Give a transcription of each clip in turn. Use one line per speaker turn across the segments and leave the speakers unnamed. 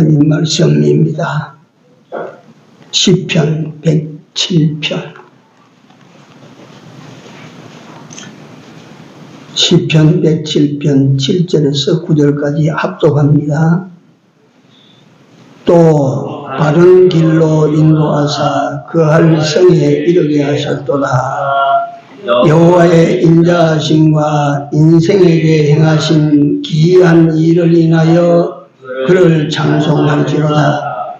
하나님 말씀입니다. 시편 107편. 시편 107편 7절에서 9절까지 합독합니다. 또 바른 길로 인도하사 그할 성에 이르게 하셨도다. 여호와의 인자하심과 인생에게 행하신 기이한 일을 인하여 그를 찬송할지로다.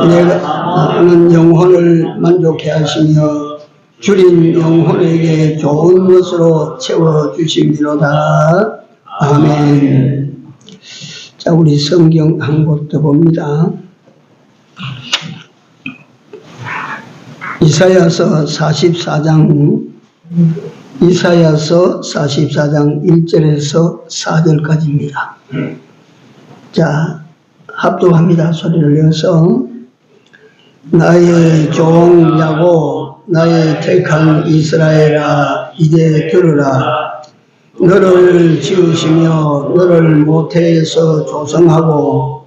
내가는 영혼을 만족해 하시며 줄인 영혼에게 좋은 것으로 채워주시미로다. 아멘. 자, 우리 성경 한 곳 더 봅니다. 이사야서 44장 1절에서 4절까지입니다. 자, 합독합니다. 소리를 내어서. 나의 종 야곱, 나의 택한 이스라엘아, 이제 들으라. 너를 지으시며 너를 모태에서 조성하고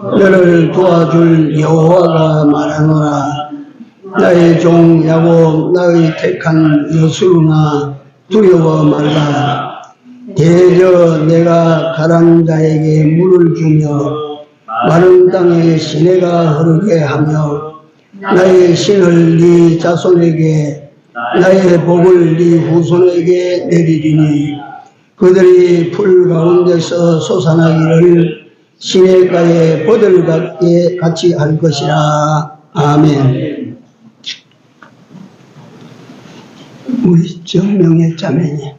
너를 도와줄 여호와가 말하노라. 나의 종 야곱, 나의 택한 여수나 두려워 말라. 대저 내가 가난 자에게 물을 주며 마른 땅에 시내가 흐르게 하며 나의 신을 네 자손에게 나의 복을 네 후손에게 내리리니 그들이 풀 가운데서 솟아나기를 시내가에 버들같이 같이 할 것이라. 아멘. 우리 정명의 자매님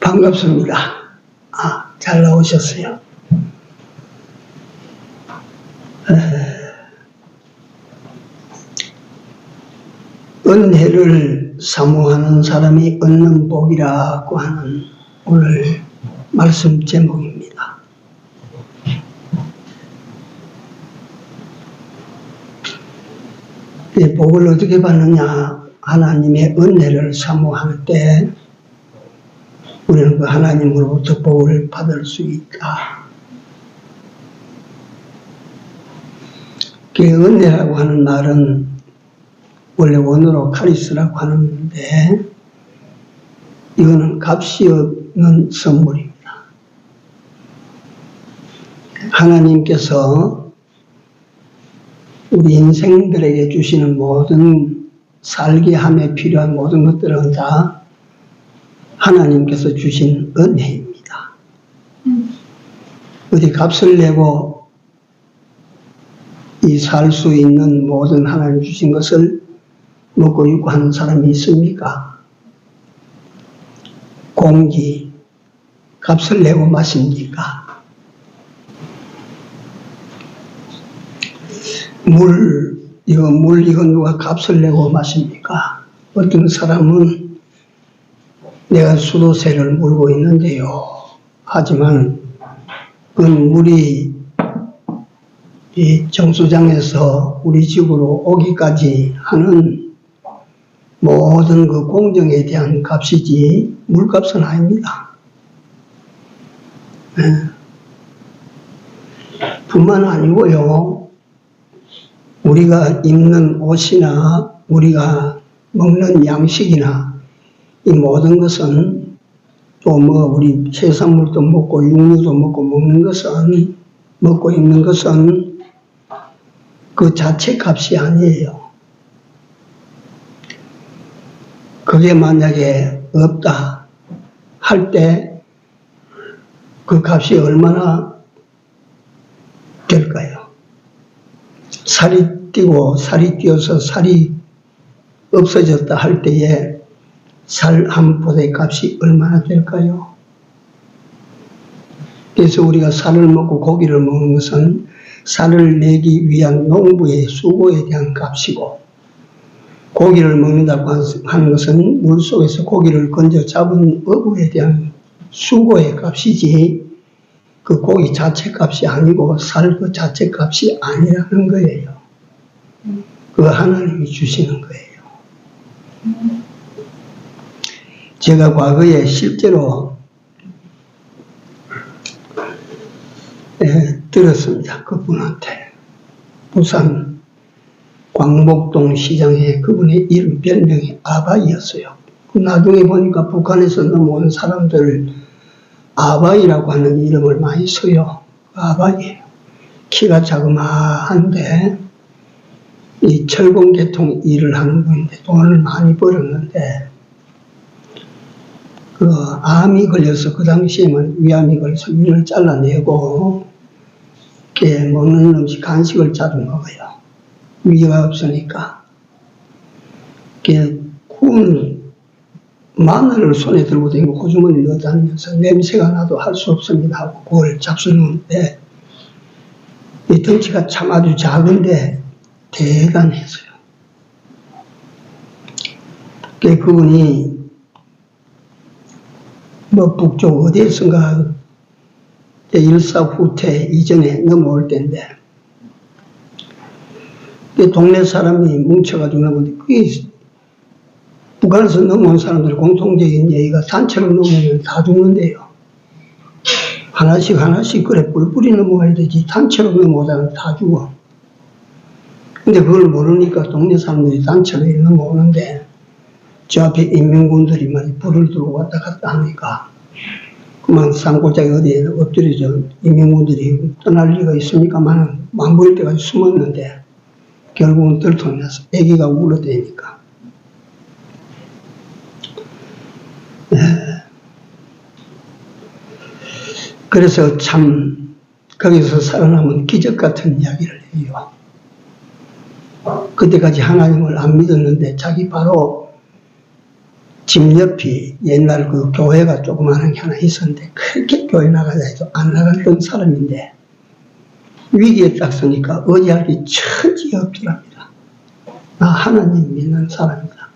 반갑습니다. 잘 나오셨어요. 은혜를 사모하는 사람이 얻는 복이라고 하는 오늘 말씀 제목입니다. 이 복을 어떻게 받느냐? 하나님의 은혜를 사모할 때 우리는 그 하나님으로부터 복을 받을 수 있다. 그 은혜라고 하는 말은 원래 원어로 카리스라고 하는데 이거는 값이 없는 선물입니다. 하나님께서 우리 인생들에게 주시는 모든 살게 함에 필요한 모든 것들은 다 하나님께서 주신 은혜입니다. 어디 값을 내고 이 살 수 있는 모든 하나님 주신 것을 먹고 입고 하는 사람이 있습니까? 공기, 값을 내고 마십니까? 이건 누가 값을 내고 마십니까? 어떤 사람은 내가 수도세를 물고 있는데요. 하지만 그 물이 이 정수장에서 우리 집으로 오기까지 하는 모든 그 공정에 대한 값이지 물값은 아닙니다. 뿐만 아니고요. 우리가 입는 옷이나 우리가 먹는 양식이나 이 모든 것은 또 우리 해산물도 먹고 육류도 먹고 먹는 것은 먹고 입는 것은 그 자체 값이 아니에요. 그게 만약에 없다 할 때 그 값이 얼마나 될까요? 살이 뛰고 살이 뛰어서 살이 없어졌다 할 때에 살 한 포대의 값이 얼마나 될까요? 그래서 우리가 살을 먹고 고기를 먹는 것은 살을 내기 위한 농부의 수고에 대한 값이고 고기를 먹는다고 하는 것은 물속에서 고기를 건져 잡은 어부에 대한 수고의 값이지 그 고기 자체 값이 아니고 살 그 자체 값이 아니라는 거예요. 그거 하나님이 주시는 거예요. 제가 과거에 실제로 들었습니다. 그분한테. 부산 광복동 시장에 그분의 이름 별명이 아바이였어요. 나중에 보니까 북한에서 넘어온 사람들 아바이라고 하는 이름을 많이 써요. 아바이예요. 키가 자그마한데 이 철공계통 일을 하는 분인데 돈을 많이 벌었는데 그 암이 걸려서 그 당시에는 위암이 걸려서 위를 잘라내고 이렇게 먹는 음식 간식을 자주 먹어요. 위가 없으니까 이렇게 구운 마늘을 손에 들고 다니고 호주머니 넣어 다니면서 냄새가 나도 할 수 없습니다 하고 그걸 잡수는데 이 덩치가 참 아주 작은데 대단했어요. 그분이 뭐 북쪽 어디에선가 일사후퇴 이전에 넘어올 때인데 동네 사람이 뭉쳐가지고 넘어오는데 그게 북한에서 넘어온 사람들 공통적인 얘기가 단체로 넘어오면 다 죽는데요. 하나씩 그래 뿔뿔이 넘어가야 되지 단체로 넘어오다가 다 죽어. 근데 그걸 모르니까 동네 사람들이 단체로 넘어오는데 저 앞에 인민군들이 많이 불을 들고 왔다 갔다 하니까 그만 산골짜기 어디에 엎드려져 인민군들이 떠날 리가 있습니까만 안 보일 때까지 숨었는데 결국은 들통이 나서 아기가 울어대니까 그래서 참 거기서 살아남은 기적 같은 이야기를 해요. 그때까지 하나님을 안 믿었는데 자기 바로 집 옆이 옛날 그 교회가 조그마한 게 하나 있었는데 그렇게 교회 나가자 해도 안 나갔던 사람인데 위기에 딱 서니까 의지할 게 천지 없더랍니다. 나 하나님 믿는 사람이다.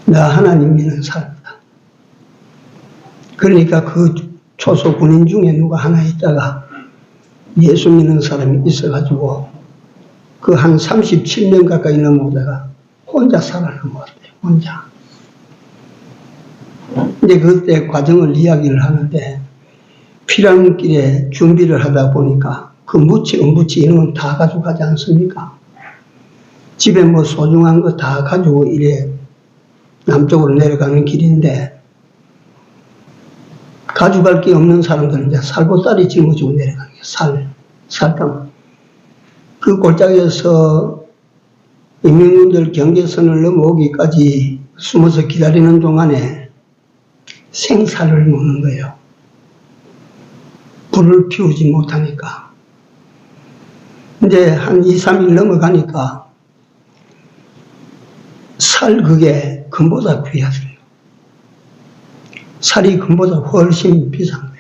나 하나님 믿는 사람이다. 그러니까 그 초소 군인 중에 누가 하나 있다가 예수 믿는 사람이 있어가지고 그 한 37년 가까이 넘어오다가 혼자 살아남았대요. 혼자. 근데 그때 과정을 이야기를 하는데 피랑길에 준비를 하다 보니까 그 무치, 은부치 이런 건 다 가져가지 않습니까? 집에 뭐 소중한 거 다 가지고 이래 남쪽으로 내려가는 길인데 가져갈 게 없는 사람들은 이제 살보따리 짊어지고 내려가는 게 살감. 그 골짜기에서 인민군들 경계선을 넘어오기까지 숨어서 기다리는 동안에 생사를 먹는 거예요. 불을 피우지 못하니까. 이제 한 2, 3일 넘어가니까 살 그게 금보다 귀하더래요. 살이 금보다 훨씬 비싼 거야.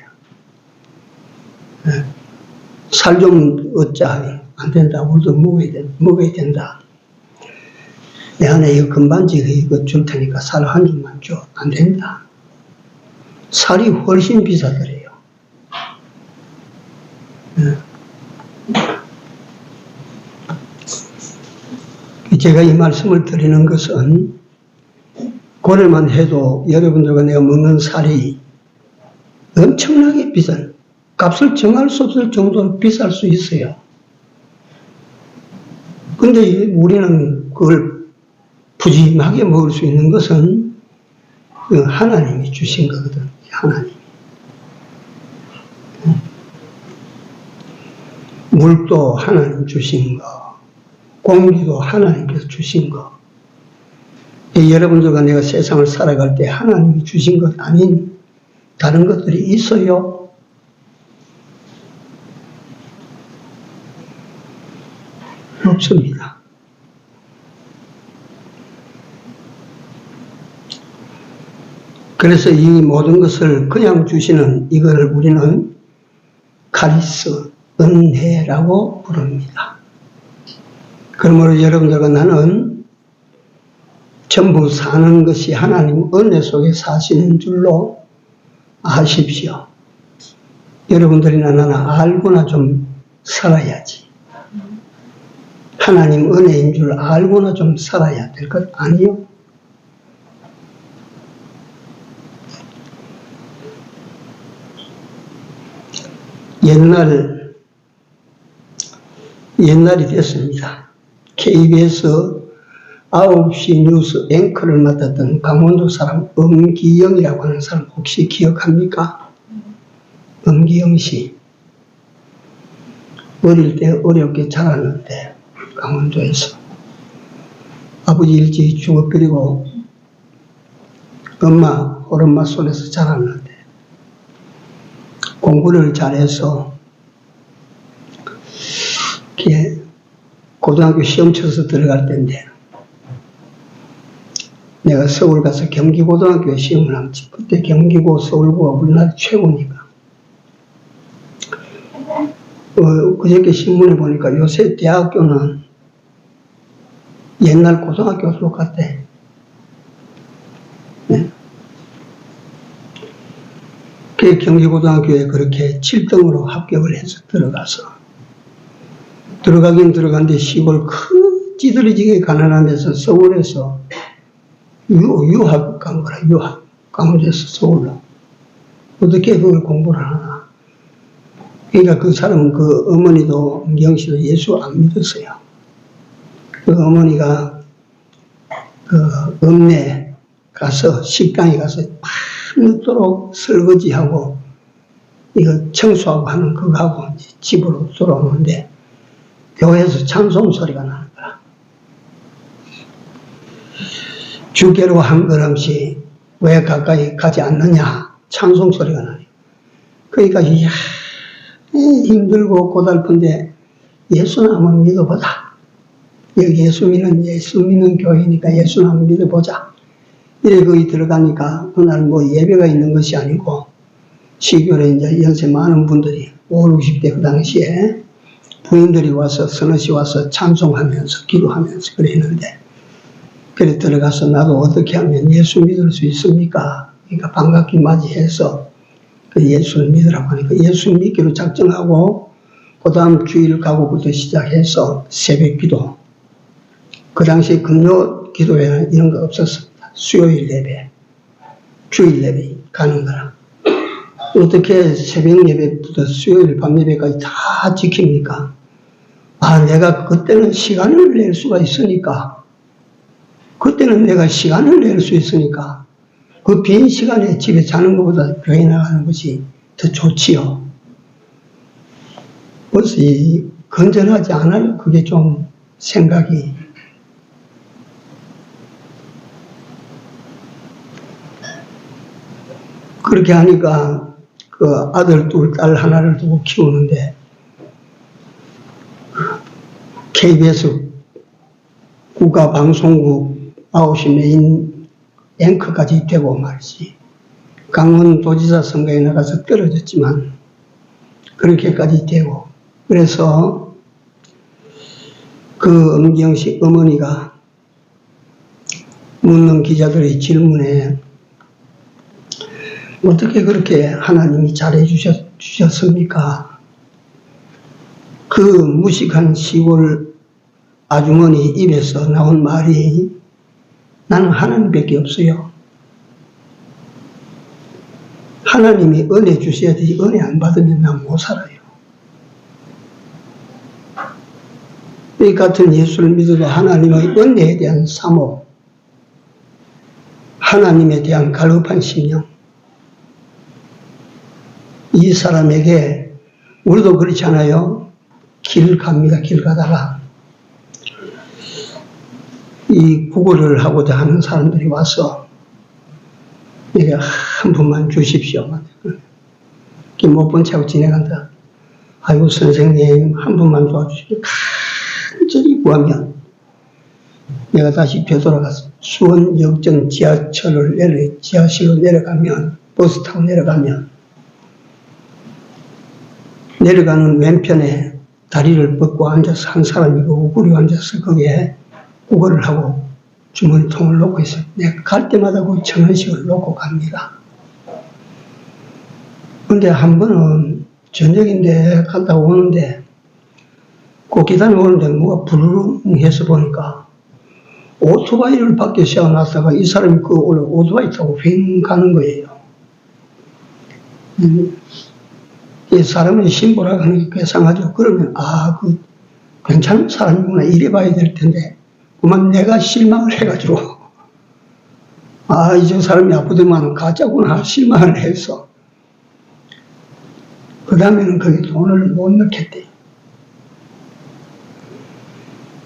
살 좀 얻자. 안 된다. 우리도 먹어야 된다. 내 안에 이거 금반지 이거 줄 테니까 살 한 줌만 줘. 안 된다. 살이 훨씬 비싸더래요. 제가 이 말씀을 드리는 것은 고려만 해도 여러분들과 내가 먹는 살이 엄청나게 비싼 값을 정할 수 없을 정도로 비쌀 수 있어요. 근데 우리는 그걸 푸짐하게 먹을 수 있는 것은 하나님이 주신 거거든. 하나님. 물도 하나님 주신 거, 공기도 하나님께서 주신 거. 여러분들과 내가 세상을 살아갈 때 하나님이 주신 것 아닌 다른 것들이 있어요. 없습니다. 그래서 이 모든 것을 그냥 주시는 이거를 우리는 카리스, 은혜라고 부릅니다. 그러므로 여러분들과 나는 전부 사는 것이 하나님 은혜 속에 사시는 줄로 아십시오. 여러분들이나 나나 알고나 좀 살아야지. 하나님 은혜인 줄 알고나 좀 살아야 될 것 아니요? 옛날이 됐습니다. KBS 9시 뉴스 앵커를 맡았던 강원도 사람 엄기영이라고 하는 사람 혹시 기억합니까? 엄기영 씨. 어릴 때 어렵게 자랐는데 강원도에서 아버지 일찍 죽어버리고 엄마 손에서 자랐는데 공부를 잘해서 고등학교 시험 쳐서 들어갈 때인데 내가 서울 가서 경기고등학교에 시험을 하면 그때 경기고 서울고가 우리나라 최고니까 그저께 신문에 보니까 요새 대학교는 옛날 고등학교와 똑같대. 네. 그 경기고등학교에 그렇게 7등으로 합격을 해서 들어가긴 들어갔는데 시골 큰 찌들어지게 가난한 데서 서울에서 유학 간 거라. 유학 강원도에서 서울로 어떻게 그걸 공부를 하나. 그러니까 그 사람은 그 어머니도 엄경 씨도 예수 안 믿었어요. 그 어머니가 그 읍내 가서 식당에 가서 밤늦도록 설거지하고 이거 청소하고 하는 그거 하고 이제 집으로 돌아오는데 교회에서 찬송 소리가 나는 거야. 주께로 한 걸음씩 왜 가까이 가지 않느냐 찬송 소리가 나네. 그러니까 이야 힘들고 고달픈데 예수는 한번 믿어보자. 여기 예수 믿는 교회니까 예수는 한번 믿어보자. 이래 거기 들어가니까 그날 뭐 예배가 있는 것이 아니고 시골에 이제 연세 많은 분들이 50, 60대 그 당시에 부인들이 와서 서너시 와서 찬송하면서 기도하면서 그랬는데 그래 들어가서 나도 어떻게 하면 예수 믿을 수 있습니까? 그러니까 반갑게 맞이해서 그 예수를 믿으라고 하니까 예수 믿기로 작정하고 그 다음 주일 가고부터 시작해서 새벽 기도 그 당시 금요 기도회는 이런 거 없었습니다. 수요일 예배, 주일 예배 가는 거라. 어떻게 새벽 예배부터 수요일 밤 예배까지 다 지킵니까? 아, 내가 그때는 시간을 낼 수가 있으니까, 그때는 내가 시간을 낼 수 있으니까, 그 빈 시간에 집에 자는 것보다 교회 나가는 것이 더 좋지요. 벌써 건전하지 않아요? 그게 좀 생각이. 그렇게 하니까 그 아들 둘, 딸 하나를 두고 키우는데 KBS 국가방송국 9시 메인 앵커까지 되고 말이지. 강원도지사 선거에 나가서 떨어졌지만 그렇게까지 되고 그래서 그 엄경식 어머니가 묻는 기자들의 질문에 어떻게 그렇게 하나님이 잘해 주셨습니까? 그 무식한 시골 아주머니 입에서 나온 말이 나는 하나님밖에 없어요. 하나님이 은혜 주셔야 되지 은혜 안 받으면 난 못 살아요. 이 같은 예수를 믿어도 하나님의 은혜에 대한 사모, 하나님에 대한 갈급한 심령, 이 사람에게 우리도 그렇지 않아요? 길 갑니다. 길 가다가 이 구걸을 하고자 하는 사람들이 와서 내가 한 분만 주십시오. 못 본 채하고 지나간다. 아이고 선생님 한 분만 도와주십시오. 간절히 구하면 내가 다시 되돌아가서 수원역전 지하실로 내려가면 버스 타고 내려가면 내려가는 왼편에 다리를 뻗고 앉아서 한 사람이 우구리 앉아서 거기에 구걸을 하고 주머니통을 놓고 있어요. 내가 갈 때마다 그 1,000원씩을 놓고 갑니다. 근데 한 번은 저녁인데 갔다 오는데 그 계단에 오는데 뭐가 부르릉 해서 보니까 오토바이를 밖에 세워놨다가 이 사람이 그 오토바이 타고 휙 가는 거예요. 이 사람의 신보라고 하는 게 괴상하죠. 그러면, 괜찮은 사람이구나. 이래 봐야 될 텐데, 그만 내가 실망을 해가지고, 이 저 사람이 아프더만 가짜구나. 실망을 해서, 그 다음에는 거기 돈을 못 넣겠대.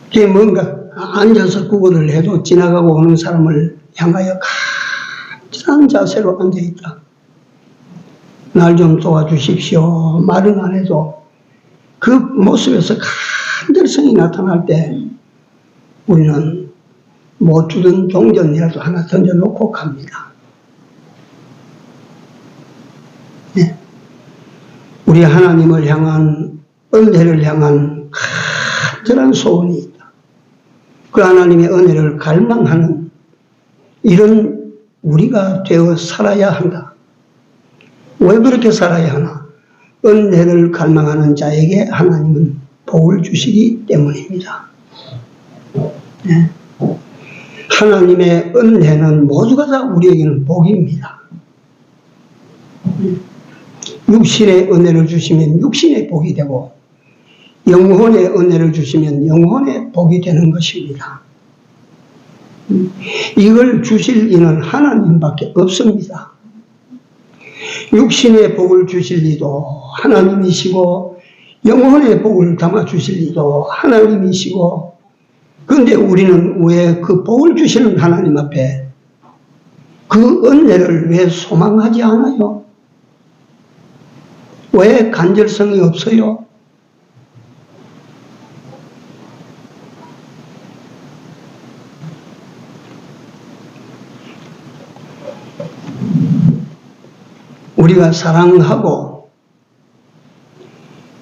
그게 뭔가 앉아서 구걸을 해도 지나가고 오는 사람을 향하여 간절한 자세로 앉아있다. 날 좀 도와주십시오. 말은 안 해도 그 모습에서 간절성이 나타날 때 우리는 못 주던 동전이라도 하나 던져놓고 갑니다. 네. 우리 하나님을 향한 은혜를 향한 간절한 소원이 있다. 그 하나님의 은혜를 갈망하는 이런 우리가 되어 살아야 한다. 왜 그렇게 살아야 하나? 은혜를 갈망하는 자에게 하나님은 복을 주시기 때문입니다. 네. 하나님의 은혜는 모두가 다 우리에게는 복입니다. 육신의 은혜를 주시면 육신의 복이 되고 영혼의 은혜를 주시면 영혼의 복이 되는 것입니다. 이걸 주실 이는 하나님밖에 없습니다. 육신의 복을 주실 이도 하나님이시고 영혼의 복을 담아 주실 이도 하나님이시고, 그런데 우리는 왜 그 복을 주시는 하나님 앞에 그 은혜를 왜 소망하지 않아요? 왜 간절성이 없어요? 우리가 사랑하고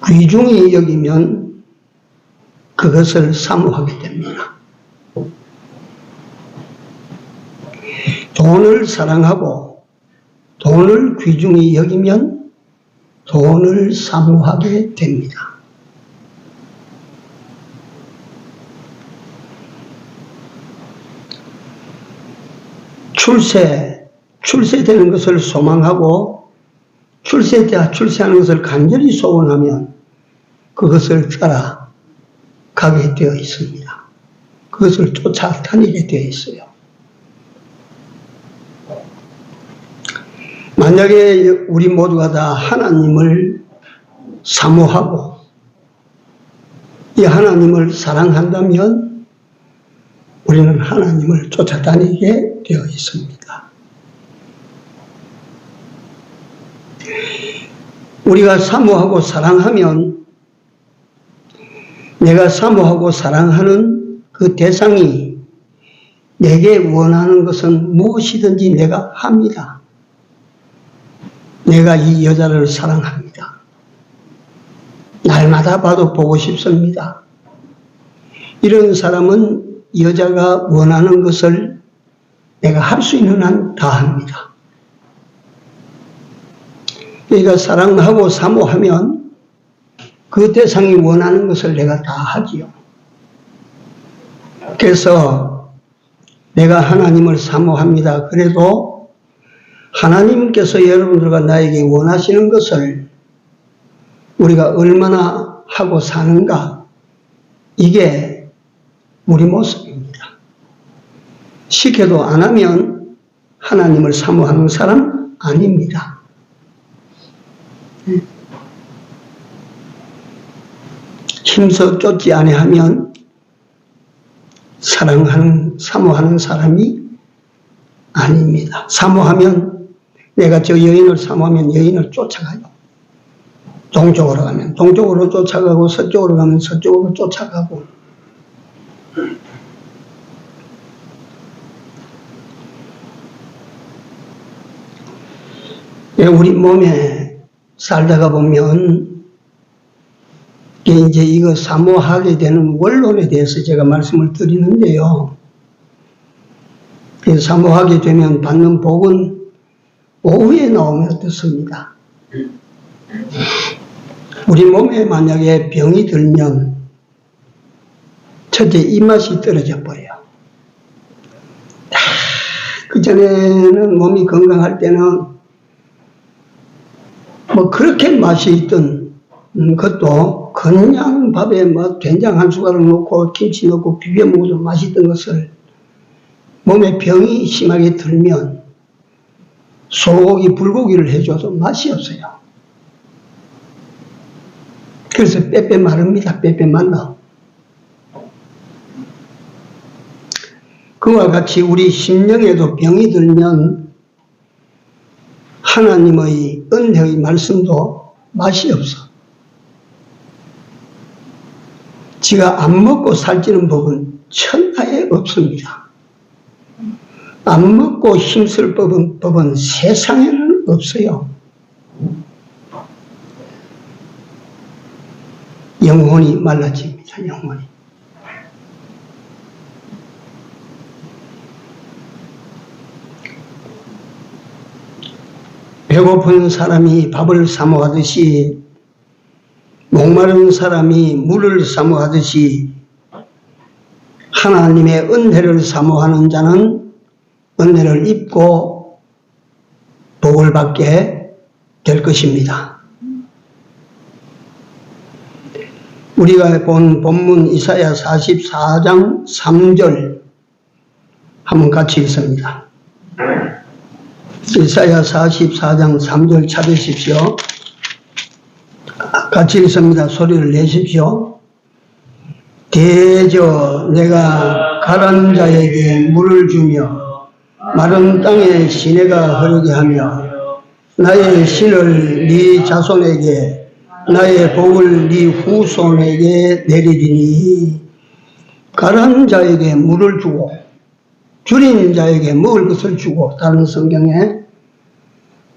귀중히 여기면 그것을 사모하게 됩니다. 돈을 사랑하고 돈을 귀중히 여기면 돈을 사모하게 됩니다. 출세되는 것을 소망하고 출세하는 것을 간절히 소원하면 그것을 따라 가게 되어 있습니다. 그것을 쫓아다니게 되어 있어요. 만약에 우리 모두가 다 하나님을 사모하고 이 하나님을 사랑한다면 우리는 하나님을 쫓아다니게 되어 있습니다. 우리가 사모하고 사랑하면 내가 사모하고 사랑하는 그 대상이 내게 원하는 것은 무엇이든지 내가 합니다. 내가 이 여자를 사랑합니다. 날마다 봐도 보고 싶습니다. 이런 사람은 여자가 원하는 것을 내가 할 수 있는 한 다 합니다. 그러니까 사랑하고 사모하면 그 대상이 원하는 것을 내가 다 하지요. 그래서 내가 하나님을 사모합니다. 그래도 하나님께서 여러분들과 나에게 원하시는 것을 우리가 얼마나 하고 사는가, 이게 우리 모습입니다. 시켜도 안 하면 하나님을 사모하는 사람 아닙니다. 힘써 쫓지 아니하면 사모하는 사람이 아닙니다. 사모하면, 내가 저 여인을 사모하면 여인을 쫓아가요. 동쪽으로 가면 동쪽으로 쫓아가고, 서쪽으로 가면 서쪽으로 쫓아가고. 우리 몸에 살다가 보면 이제 이거 사모하게 되는 원론에 대해서 제가 말씀을 드리는데요. 사모하게 되면 받는 복은 오후에 나오면 어떻습니까? 우리 몸에 만약에 병이 들면 첫째 입맛이 떨어져 버려요. 그전에는 몸이 건강할 때는 뭐 그렇게 맛이 있던 것도 그냥 밥에 뭐 된장 한 숟가락 넣고 김치 넣고 비벼 먹어도 맛있던 것을 몸에 병이 심하게 들면 소고기, 불고기를 해줘도 맛이 없어요. 그래서 빼빼 마릅니다. 빼빼 말라. 그와 같이 우리 심령에도 병이 들면 하나님의 은혜의 말씀도 맛이 없어. 지가 안 먹고 살찌는 법은 천하에 없습니다. 안 먹고 힘쓸 법은 세상에는 없어요. 영혼이 말라집니다. 영혼이. 배고픈 사람이 밥을 사모하듯이 목마른 사람이 물을 사모하듯이 하나님의 은혜를 사모하는 자는 은혜를 입고 복을 받게 될 것입니다. 우리가 본 본문 이사야 44장 3절 한번 같이 읽습니다. 이사야 44장 3절 찾으십시오. 같이 읽습니다. 소리를 내십시오. 대저 내가 가란 자에게 물을 주며 마른 땅에 시내가 흐르게 하며 나의 신을 네 자손에게 나의 복을 네 후손에게 내리리니 가란 자에게 물을 주고 줄인 자에게 먹을 것을 주고 다른 성경에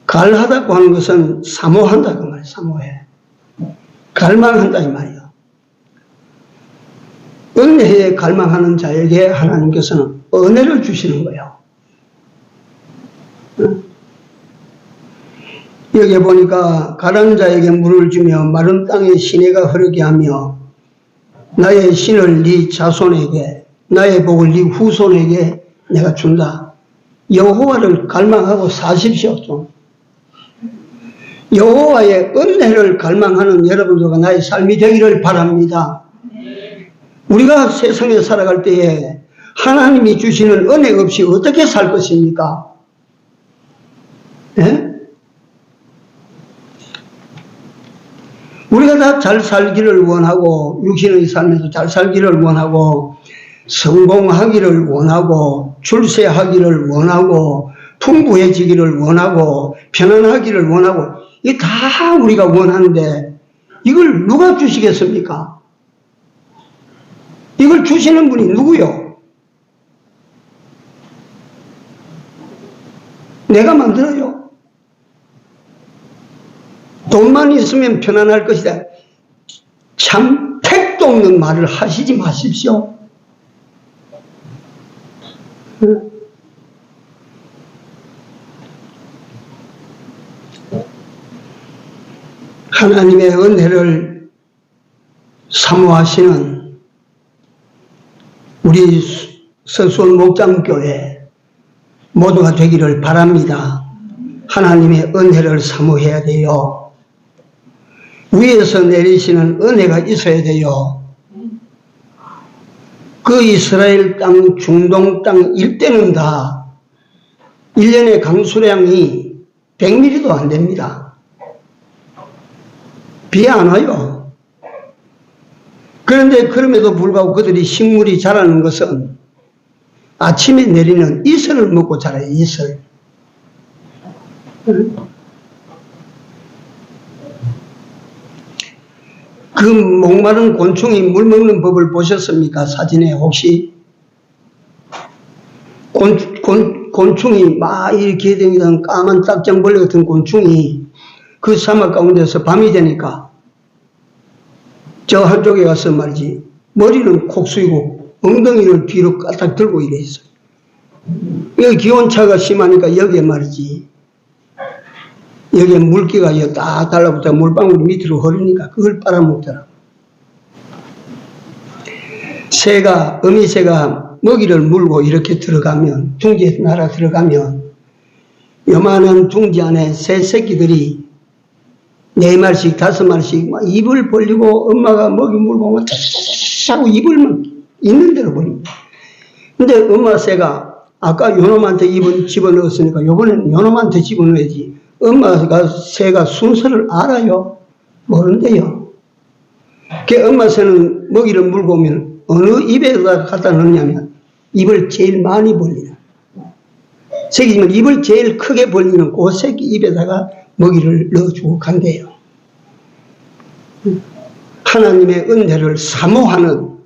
갈하다고 하는 것은 사모한다 그 말이에요. 사모해. 갈망한다 이 말이에요. 은혜에 갈망하는 자에게 하나님께서는 은혜를 주시는 거예요. 여기 보니까 가란 자에게 물을 주며 마른 땅에 시내가 흐르게 하며 나의 신을 네 자손에게 나의 복을 네 후손에게 내가 준다. 여호와를 갈망하고 사십시오. 좀. 여호와의 은혜를 갈망하는 여러분들과 나의 삶이 되기를 바랍니다. 우리가 세상에 살아갈 때에 하나님이 주시는 은혜 없이 어떻게 살 것입니까? 네? 우리가 다 잘 살기를 원하고 육신의 삶에서 잘 살기를 원하고 성공하기를 원하고 출세하기를 원하고 풍부해지기를 원하고 편안하기를 원하고 이게 다 우리가 원하는데 이걸 누가 주시겠습니까? 이걸 주시는 분이 누구요? 내가 만들어요. 돈만 있으면 편안할 것이다. 참 택도 없는 말을 하시지 마십시오. 하나님의 은혜를 사모하시는 우리 서수원 목장교회 모두가 되기를 바랍니다. 하나님의 은혜를 사모해야 돼요. 위에서 내리시는 은혜가 있어야 돼요. 그 이스라엘 땅, 중동 땅 일대는 다 1년의 강수량이 100mm도 안 됩니다. 비 안 와요. 그런데 그럼에도 불구하고 그들이 식물이 자라는 것은 아침에 내리는 이슬을 먹고 자라요. 이슬. 그 목마른 곤충이 물 먹는 법을 보셨습니까? 사진에 혹시? 곤충이 막 이렇게 댕기던 까만 딱정벌레 같은 곤충이 그 사막 가운데서 밤이 되니까 저 한쪽에 가서 말이지 머리는 콕 숙이고 엉덩이를 뒤로 까딱 들고 이래 있어요. 여기 기온차가 심하니까 여기에 말이지 여기에 물기가 딱 달라붙어 물방울이 밑으로 흐르니까 그걸 빨아먹더라고. 새가, 어미새가 먹이를 물고 이렇게 들어가면, 둥지에 날아 들어가면, 요만한 둥지 안에 새 새끼들이 4마리씩 5마리씩 막 입을 벌리고 엄마가 먹이 물고 막 하고 입을 있는 대로 벌립니다. 근데 엄마 새가 아까 요놈한테 입을 집어넣었으니까 요번에는 요놈한테 집어넣어야지. 엄마가 새가 순서를 알아요? 모른대요. 그 엄마 새는 먹이를 물고 오면 어느 입에다 갖다 넣냐면 입을 제일 많이 벌리는, 새끼면 입을 제일 크게 벌리는 그 새끼 입에다가 먹이를 넣어주고 간대요. 하나님의 은혜를 사모하는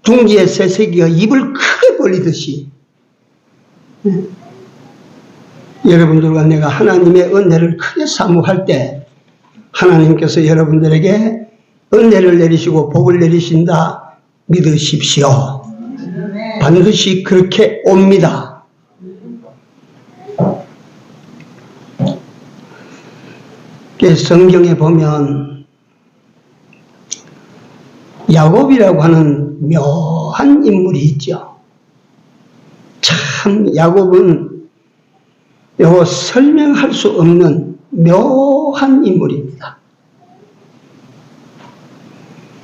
둥지의 새새끼가 입을 크게 벌리듯이 여러분들과 내가 하나님의 은혜를 크게 사모할 때 하나님께서 여러분들에게 은혜를 내리시고 복을 내리신다 믿으십시오. 반드시 그렇게 옵니다. 성경에 보면 야곱이라고 하는 묘한 인물이 있죠. 참 야곱은 요거 설명할 수 없는 묘한 인물입니다.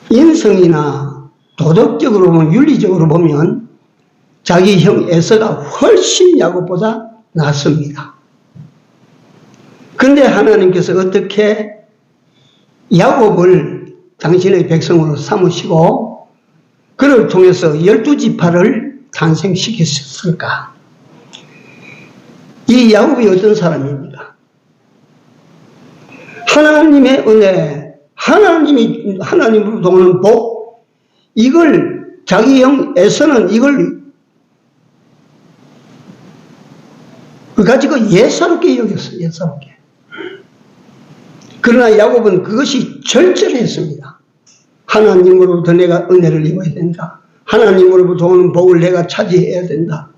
인성이나 도덕적으로 보면, 윤리적으로 보면 자기 형 에서가 훨씬 야곱보다 낫습니다. 그런데 하나님께서 어떻게 야곱을 당신의 백성으로 삼으시고 그를 통해서 12지파를 탄생시켰을까? 이 야곱이 어떤 사람입니까? 하나님의 은혜, 하나님으로부터 오는 복, 이걸 자기 형 에서는 이걸 가지고 예사롭게 여겼어요. 예사롭게. 그러나 야곱은 그것이 절절했습니다. 하나님으로부터 내가 은혜를 입어야 된다. 하나님으로부터 오는 복을 내가 차지해야 된다.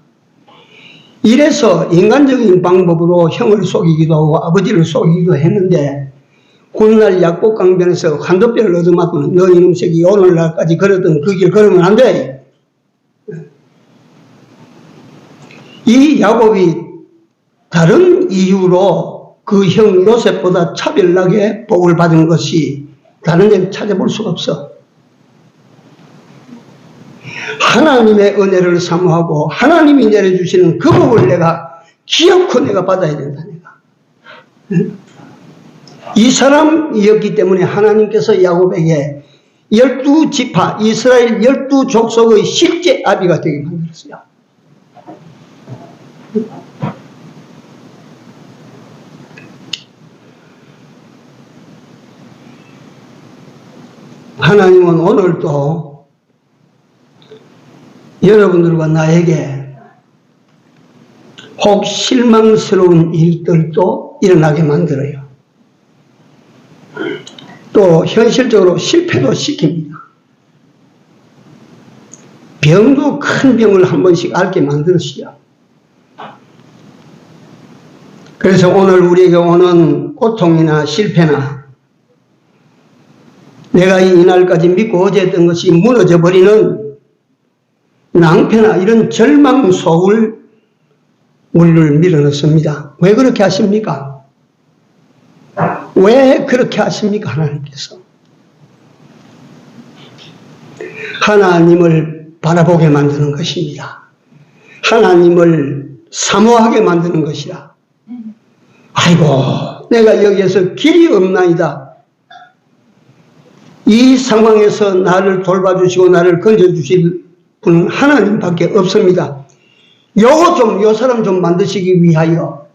이래서 인간적인 방법으로 형을 속이기도 하고 아버지를 속이기도 했는데, 훗날 약복강변에서 한도뼈를 얻어맞고는 너 이놈 새끼 오늘날까지 걸었던 그 길 걸으면 안 돼. 이 야곱이 다른 이유로 그 형 요셉보다 차별나게 복을 받은 것이 다른 데 찾아볼 수가 없어. 하나님의 은혜를 사모하고 하나님이 내려주시는 그 복을 내가 기어코 내가 받아야 된다. 내가. 이 사람이었기 때문에 하나님께서 야곱에게 12지파 이스라엘 12족속의 실제 아비가 되게 만들었어요. 하나님은 오늘도 여러분들과 나에게 혹 실망스러운 일들도 일어나게 만들어요. 또 현실적으로 실패도 시킵니다. 병도 큰 병을 한 번씩 앓게 만들었어요. 그래서 오늘 우리에게 오는 고통이나 실패나 내가 이날까지 믿고 어제 했던 것이 무너져 버리는 낭패나 이런 절망 속을 우리를 밀어넣습니다. 왜 그렇게 하십니까? 왜 그렇게 하십니까? 하나님께서. 하나님을 바라보게 만드는 것입니다. 하나님을 사모하게 만드는 것이라. 아이고, 내가 여기에서 길이 없나이다. 이 상황에서 나를 돌봐주시고 나를 건져주실 분은 하나님밖에 없습니다. 요 사람 좀 만드시기 위하여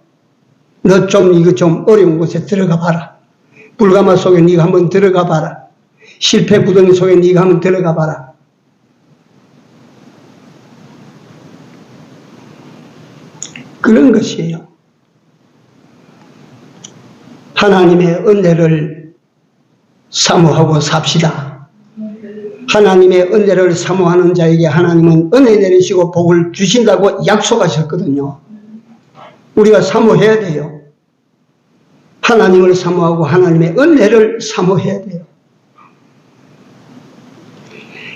너 좀 이거 좀 어려운 곳에 들어가 봐라. 불가마 속에 네가 한번 들어가 봐라. 실패 구덩이 속에 네가 한번 들어가 봐라. 그런 것이에요. 하나님의 은혜를 사모하고 삽시다. 하나님의 은혜를 사모하는 자에게 하나님은 은혜 내리시고 복을 주신다고 약속하셨거든요. 우리가 사모해야 돼요. 하나님을 사모하고 하나님의 은혜를 사모해야 돼요.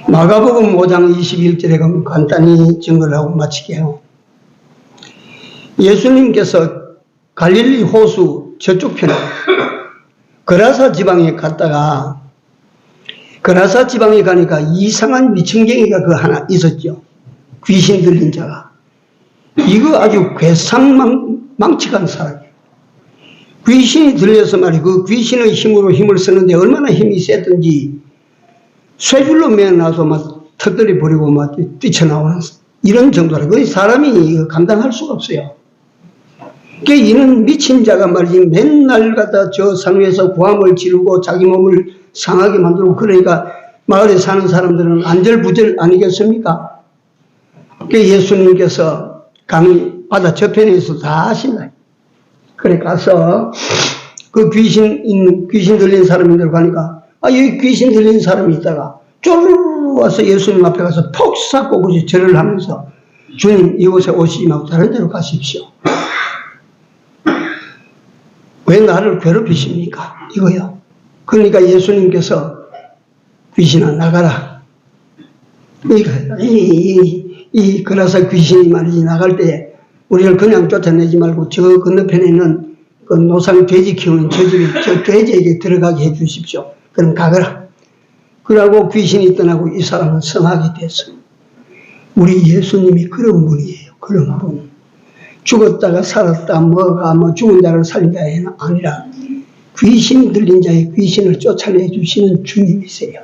마가복음 5장 21절에 가면 간단히 증거를 하고 마치게요. 예수님께서 갈릴리 호수 저쪽 편에 그라사 지방에 갔다가 그라사 지방에 가니까 이상한 미청갱이가 그 하나 있었죠. 귀신 들린 자가. 이거 아주 괴상망측한 사람이에요. 귀신이 들려서 말이에요. 그 귀신의 힘으로 힘을 쓰는데 얼마나 힘이 셌던지 쇠줄로 매어놔서 막 터뜨려 버리고 막 뛰쳐나오는 이런 정도라. 그 사람이 감당할 수가 없어요. 그 이는 미친 자가 말이지 맨날 갖다 저 상위에서 고함을 지르고 자기 몸을 상하게 만들고 그러니까 마을에 사는 사람들은 안절부절 아니겠습니까? 그 예수님께서 바다 저편에서 다 하신다. 그래 가서 그 귀신 들린 사람들 가니까 여기 귀신 들린 사람이 있다가 쪼르르 와서 예수님 앞에 가서 폭 삭고 그지 절을 하면서 주님 이곳에 오시지 말고 다른 데로 가십시오. 왜 나를 괴롭히십니까? 이거요. 그러니까 예수님께서 귀신아 나가라. 이 그라사 귀신이 말이지 나갈 때 우리를 그냥 쫓아내지 말고 저 건너편에 있는 그 노상 돼지 키우는 저 집에 저 돼지에게 들어가게 해 주십시오. 그럼 가거라. 그러고 귀신이 떠나고 이 사람은 성하게 됐어요. 우리 예수님이 그런 분이에요. 그런 분. 죽었다가 살았다 뭐 죽은 자를 살린 자가 아니라 귀신 들린 자의 귀신을 쫓아내 주시는 주님이세요.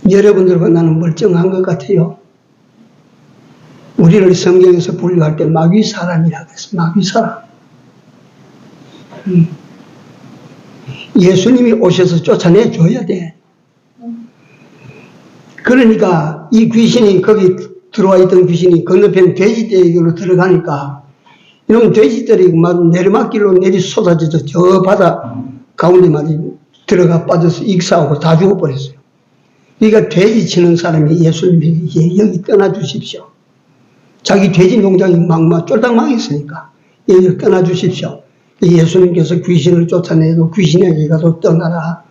여러분들과 나는 멀쩡한 것 같아요. 우리를 성경에서 분류할 때 마귀 사람이라고 했어. 마귀 사람. 예수님이 오셔서 쫓아내 줘야 돼. 그러니까 이 귀신이 거기 들어와 있던 귀신이 건너편 돼지떼기로 들어가니까 이놈 돼지들이 내리막길로 내리 쏟아져서 저 바다 가운데 말이 들어가 빠져서 익사하고 다 죽어버렸어요. 그러니까 돼지 치는 사람이 예수님에게 여기 떠나주십시오. 자기 돼지 농장이 막 쫄딱 망했으니까 여기를 떠나주십시오. 예수님께서 귀신을 쫓아내도 귀신에게 가도 떠나라.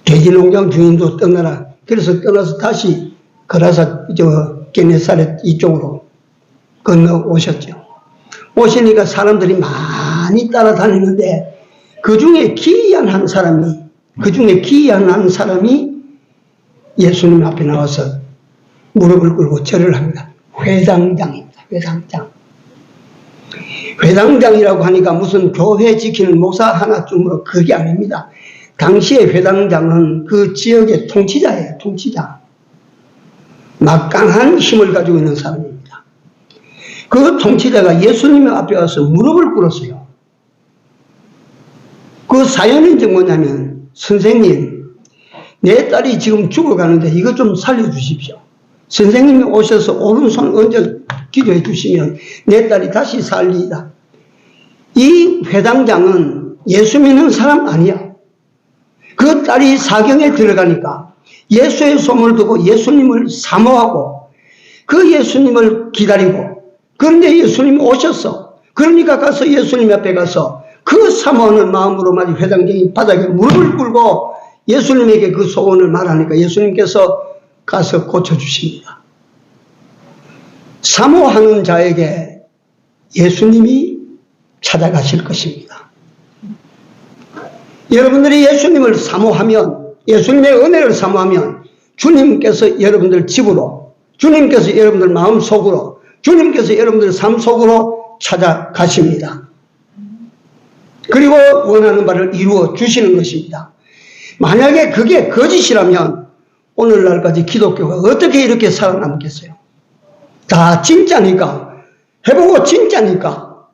돼지 농장 주인도 떠나라. 그래서 떠나서 다시 그라사 게네사렛 이쪽으로 건너오셨죠. 오시니까 사람들이 많이 따라다니는데 그 중에 기이한 한 사람이 예수님 앞에 나와서 무릎을 꿇고 절을 합니다. 회당장입니다. 회당장. 회당장이라고 하니까 무슨 교회 지키는 목사 하나쯤으로 그게 아닙니다. 당시에 회당장은 그 지역의 통치자예요. 통치자. 막강한 힘을 가지고 있는 사람입니다. 그 통치자가 예수님 앞에 와서 무릎을 꿇었어요. 그 사연은 이제 뭐냐면 선생님 내 딸이 지금 죽어가는데 이것 좀 살려주십시오. 선생님이 오셔서 오른손 얹어 기도해 주시면 내 딸이 다시 살리이다. 이 회당장은 예수 믿는 사람 아니야. 그 딸이 사경에 들어가니까 예수의 소문을 듣고 예수님을 사모하고 그 예수님을 기다리고 그런데 예수님이 오셨어. 그러니까 가서 예수님 앞에 가서 그 사모하는 마음으로 말이 회당장이 바닥에 무릎을 꿇고 예수님에게 그 소원을 말하니까 예수님께서 가서 고쳐주십니다. 사모하는 자에게 예수님이 찾아가실 것입니다. 여러분들이 예수님을 사모하면, 예수님의 은혜를 사모하면 주님께서 여러분들 집으로, 주님께서 여러분들 마음속으로, 주님께서 여러분들 삶 속으로 찾아가십니다. 그리고 원하는 바를 이루어 주시는 것입니다. 만약에 그게 거짓이라면 오늘날까지 기독교가 어떻게 이렇게 살아남겠어요? 다 진짜니까, 해보고 진짜니까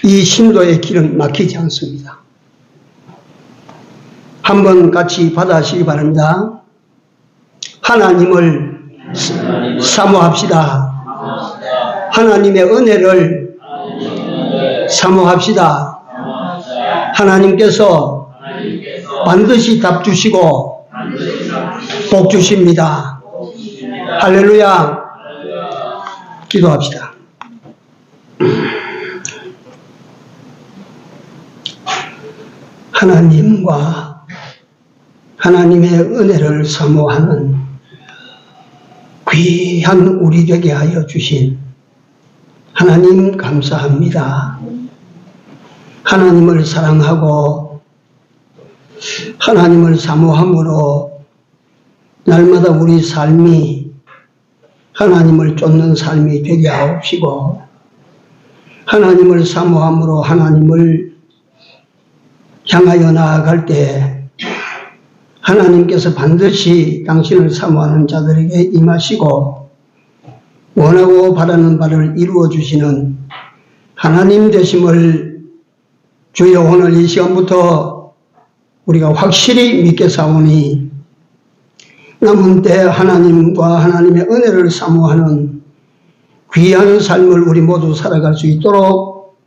이 신도의 길은 막히지 않습니다. 한번 같이 받아하시기 바랍니다. 하나님을 사모합시다. 하나님의 은혜를 사모합시다. 하나님께서 반드시 답 주시고 복 주십니다. 할렐루야. 기도합시다. 하나님과 하나님의 은혜를 사모하는 귀한 우리 되게 하여 주신 하나님 감사합니다. 하나님을 사랑하고 하나님을 사모함으로 날마다 우리 삶이 하나님을 쫓는 삶이 되게 하옵시고, 하나님을 사모함으로 하나님을 향하여 나아갈 때 하나님께서 반드시 당신을 사모하는 자들에게 임하시고 원하고 바라는 바를 이루어 주시는 하나님 되심을 주여 오늘 이 시간부터 우리가 확실히 믿게 사오니 남은 때 하나님과 하나님의 은혜를 사모하는 귀한 삶을 우리 모두 살아갈 수 있도록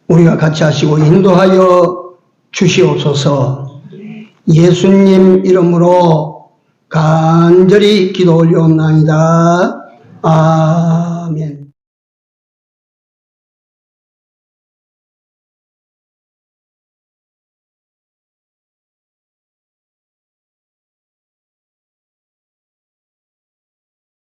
우리가 같이 하시고 인도하여 주시옵소서. 예수님 이름으로 간절히 기도 올려옵나이다.